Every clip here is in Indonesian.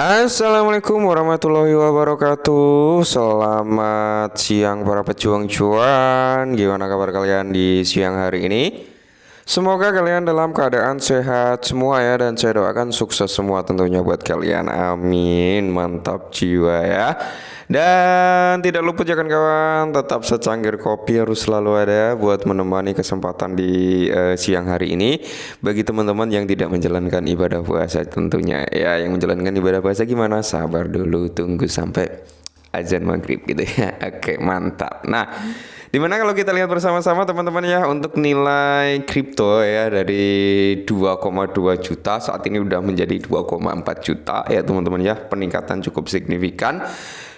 Assalamualaikum warahmatullahi wabarakatuh. Selamat siang para pejuang cuan. Gimana kabar kalian di siang hari ini? Semoga kalian dalam keadaan sehat semua ya, dan saya doakan sukses semua tentunya buat kalian. Amin. Mantap jiwa ya. Dan tidak lupa jangan kawan, tetap secangkir kopi harus selalu ada buat menemani kesempatan di siang hari ini. Bagi teman-teman yang tidak menjalankan ibadah puasa tentunya ya, yang menjalankan ibadah puasa gimana? Sabar dulu, tunggu sampai azan maghrib gitu ya. Oke, mantap. Nah, dimana kalau kita lihat bersama-sama teman-teman ya, untuk nilai kripto ya dari 2,2 juta saat ini udah menjadi 2,4 juta ya teman-teman ya, peningkatan cukup signifikan.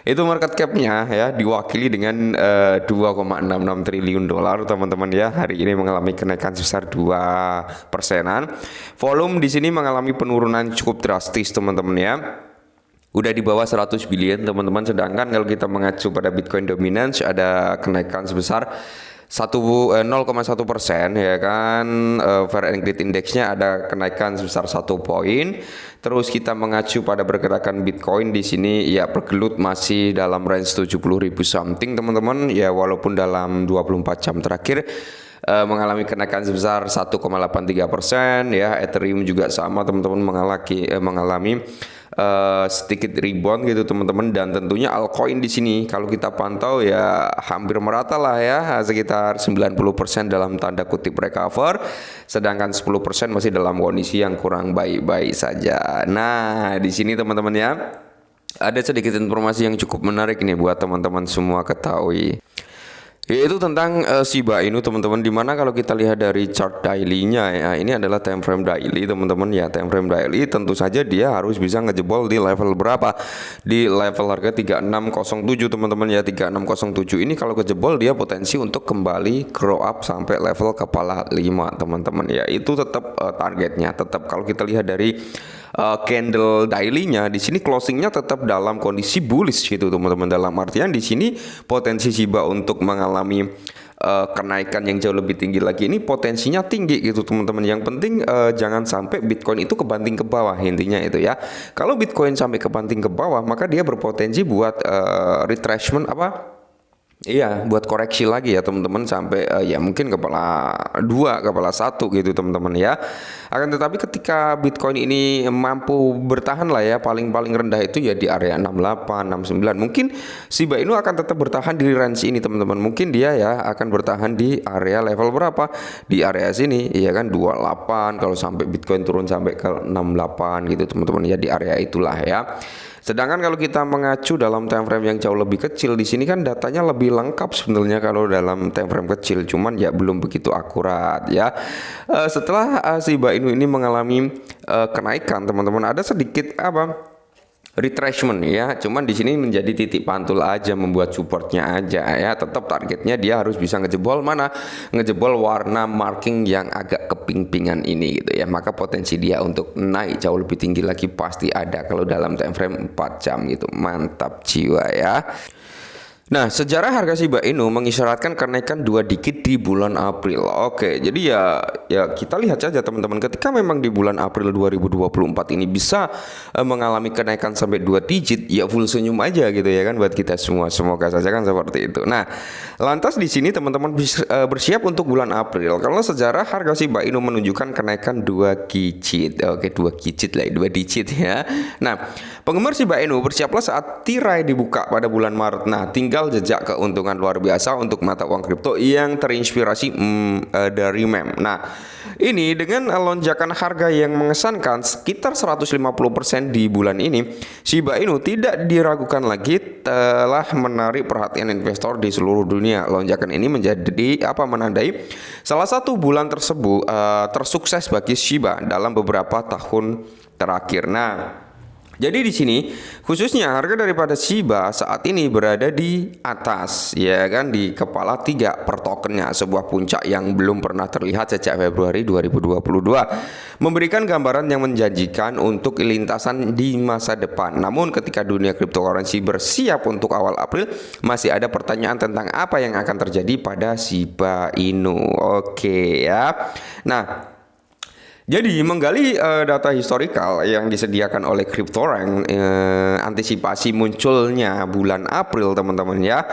Itu market cap-nya ya diwakili dengan 2,66 triliun dolar teman-teman ya. Hari ini mengalami kenaikan sebesar 2%-an. Volume di sini mengalami penurunan cukup drastis teman-teman ya. Udah di bawah 100 billion teman-teman. Sedangkan kalau kita mengacu pada Bitcoin Dominance ada kenaikan sebesar 0,1% ya kan. Fair and Greed Index-nya ada kenaikan sebesar 1 poin. Terus kita mengacu pada pergerakan Bitcoin di sini ya, bergelut masih dalam range 70.000 something teman-teman ya, walaupun dalam 24 jam terakhir mengalami kenaikan sebesar 1,83% ya. Ethereum juga sama teman-teman, mengalami sedikit rebound gitu teman-teman. Dan tentunya altcoin di sini kalau kita pantau ya hampir merata lah ya, sekitar 90% dalam tanda kutip recover, sedangkan 10% masih dalam kondisi yang kurang baik-baik saja. Nah, di sini teman-teman ya, ada sedikit informasi yang cukup menarik nih buat teman-teman semua ketahui, yaitu tentang Shiba Inu teman-teman. Dimana kalau kita lihat dari chart daily-nya ya, ini adalah time frame daily teman-teman ya. Time frame daily tentu saja dia harus bisa ngejebol di level berapa, di level harga 3607 teman-teman ya. 3607 ini kalau kejebol dia potensi untuk kembali grow up sampai level kepala 5 teman-teman ya. Itu tetap targetnya. Tetap kalau kita lihat dari candle daily-nya di sini closing-nya tetap dalam kondisi bullish gitu teman-teman. Dalam artian di sini potensi Shiba untuk mengalami kenaikan yang jauh lebih tinggi lagi ini potensinya tinggi gitu teman-teman. Yang penting jangan sampai Bitcoin itu kebanting ke bawah, intinya itu ya. Kalau Bitcoin sampai kebanting ke bawah maka dia berpotensi buat retracement apa? Iya, buat koreksi lagi ya teman-teman, sampai ya mungkin kepala 2, kepala 1 gitu teman-teman ya. Akan tetapi ketika Bitcoin ini mampu bertahan lah ya, paling-paling rendah itu ya di area 68, 69. Mungkin Shiba Inu akan tetap bertahan di range ini teman-teman. Mungkin dia ya akan bertahan di area level berapa? Di area sini ya kan, 28, kalau sampai Bitcoin turun sampai ke 68 gitu teman-teman ya, di area itulah ya. Sedangkan kalau kita mengacu dalam time frame yang jauh lebih kecil, di sini kan datanya lebih lengkap sebenarnya kalau dalam time frame kecil, cuman ya belum begitu akurat ya. Setelah Shiba Inu ini mengalami kenaikan teman-teman, ada sedikit apa? Retracement ya, cuman di sini menjadi titik pantul aja, membuat supportnya aja ya. Tetap targetnya dia harus bisa ngejebol mana, ngejebol warna marking yang agak keping-pingan ini gitu ya. Maka potensi dia untuk naik jauh lebih tinggi lagi pasti ada kalau dalam time frame 4 jam gitu. Mantap jiwa ya. Nah, sejarah harga Shiba Inu mengisyaratkan kenaikan 2 digit di bulan April. Oke, jadi ya kita lihat saja teman-teman, ketika memang di bulan April 2024 ini bisa mengalami kenaikan sampai 2 digit, ya full senyum aja gitu ya kan buat kita semua. Semoga saja kan seperti itu. Nah, lantas di sini teman-teman bersiap untuk bulan April, karena sejarah harga Shiba Inu menunjukkan kenaikan 2 digit. Oke, 2 digit lah, 2 digit ya. Nah, penggemar Shiba Inu bersiaplah saat tirai dibuka pada bulan Maret. Nah, tinggal jejak keuntungan luar biasa untuk mata uang kripto yang terinspirasi dari meme. Nah, ini dengan lonjakan harga yang mengesankan sekitar 150% di bulan ini, Shiba Inu tidak diragukan lagi telah menarik perhatian investor di seluruh dunia. Lonjakan ini menjadi menandai salah satu bulan tersebut tersukses bagi Shiba dalam beberapa tahun terakhir. Nah, jadi di sini khususnya harga daripada Shiba saat ini berada di atas ya kan, di kepala 3 per tokennya, sebuah puncak yang belum pernah terlihat sejak Februari 2022, memberikan gambaran yang menjanjikan untuk lintasan di masa depan. Namun ketika dunia cryptocurrency bersiap untuk awal April, masih ada pertanyaan tentang apa yang akan terjadi pada Shiba Inu. Oke ya. Nah, Jadi menggali data historikal yang disediakan oleh CryptoRank, antisipasi munculnya bulan April teman-teman ya.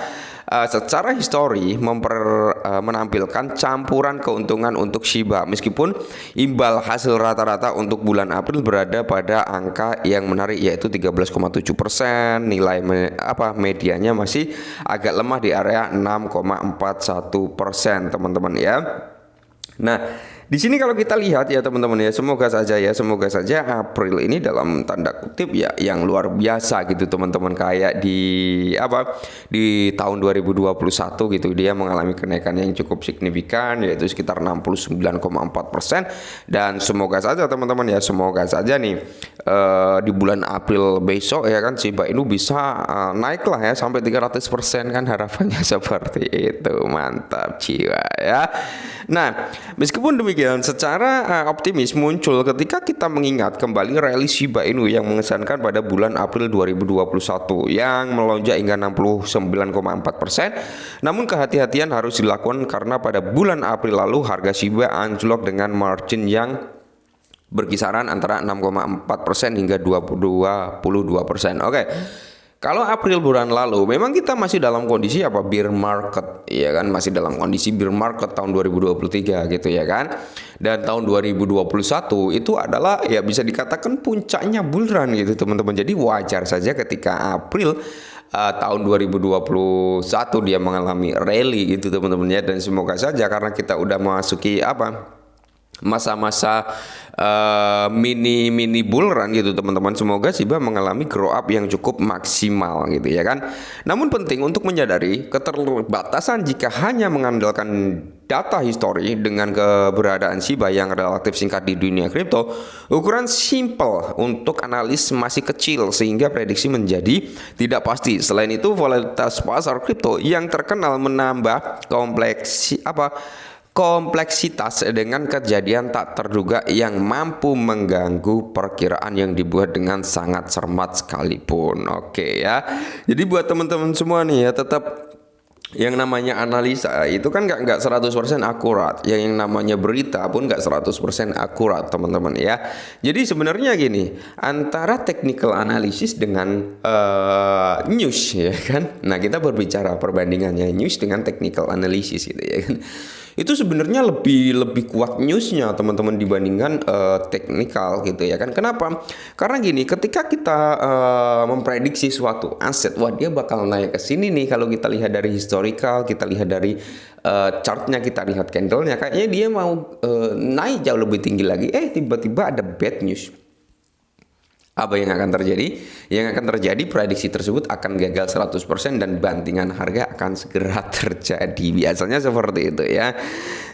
Secara histori menampilkan campuran keuntungan untuk Shiba, meskipun imbal hasil rata-rata untuk bulan April berada pada angka yang menarik yaitu 13,7%. Nilai medianya masih agak lemah di area 6,41% teman-teman ya. Nah, di sini kalau kita lihat ya teman-teman ya, semoga saja April ini dalam tanda kutip ya yang luar biasa gitu teman-teman, kayak di tahun 2021 gitu dia mengalami kenaikan yang cukup signifikan yaitu sekitar 69,4%. Dan semoga saja teman-teman ya, semoga saja nih di bulan April besok ya kan Shiba Inu bisa naik lah ya sampai 300% kan, harapannya seperti itu. Mantap jiwa ya. Nah, meskipun demikian secara optimis muncul ketika kita mengingat kembali rally Shiba Inu yang mengesankan pada bulan April 2021 yang melonjak hingga 69,4%. Namun kehati-hatian harus dilakukan karena pada bulan April lalu harga Shiba anjlok dengan margin yang berkisaran antara 6,4% hingga 22%. Oke. Kalau April bulan lalu memang kita masih dalam kondisi bear market ya kan, masih dalam kondisi bear market tahun 2023 gitu ya kan. Dan tahun 2021 itu adalah ya bisa dikatakan puncaknya bull run gitu teman-teman. Jadi wajar saja ketika April tahun 2021 dia mengalami rally gitu teman-teman ya. Dan semoga saja karena kita udah memasuki masa-masa mini bull run gitu teman-teman, semoga Shiba mengalami grow up yang cukup maksimal gitu ya kan. Namun penting untuk menyadari keterbatasan jika hanya mengandalkan data histori dengan keberadaan Shiba yang relatif singkat di dunia kripto. Ukuran simple untuk analis masih kecil sehingga prediksi menjadi tidak pasti. Selain itu volatilitas pasar kripto yang terkenal menambah kompleksitas dengan kejadian tak terduga yang mampu mengganggu perkiraan yang dibuat dengan sangat cermat sekalipun. Oke ya. Jadi buat teman-teman semua nih ya, tetap yang namanya analisa itu kan nggak 100% akurat. Yang namanya berita pun nggak 100% akurat teman-teman ya. Jadi sebenarnya gini, antara technical analysis dengan news ya kan. Nah, kita berbicara perbandingannya news dengan technical analysis gitu ya kan. Itu sebenarnya lebih kuat newsnya teman-teman dibandingkan teknikal gitu ya kan. Kenapa? Karena gini, ketika kita memprediksi suatu aset, wah dia bakal naik ke sini nih, kalau kita lihat dari historical, kita lihat dari chartnya, kita lihat candlenya, kayaknya dia mau naik jauh lebih tinggi lagi. Tiba-tiba ada bad news. Apa yang akan terjadi? Yang akan terjadi, prediksi tersebut akan gagal 100% dan bantingan harga akan segera terjadi. Biasanya seperti itu ya.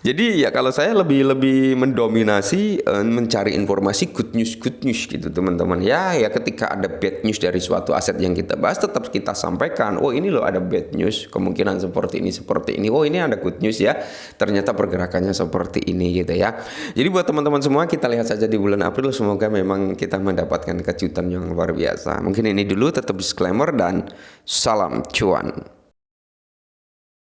Jadi ya kalau saya lebih mendominasi mencari informasi good news gitu teman-teman. Ya ketika ada bad news dari suatu aset yang kita bahas, tetap kita sampaikan. Oh ini loh ada bad news, kemungkinan seperti ini. Oh ini ada good news ya. Ternyata pergerakannya seperti ini gitu ya. Jadi buat teman-teman semua, kita lihat saja di bulan April, semoga memang kita mendapatkan kejutan yang luar biasa. Mungkin ini dulu, tetap disclaimer dan salam cuan.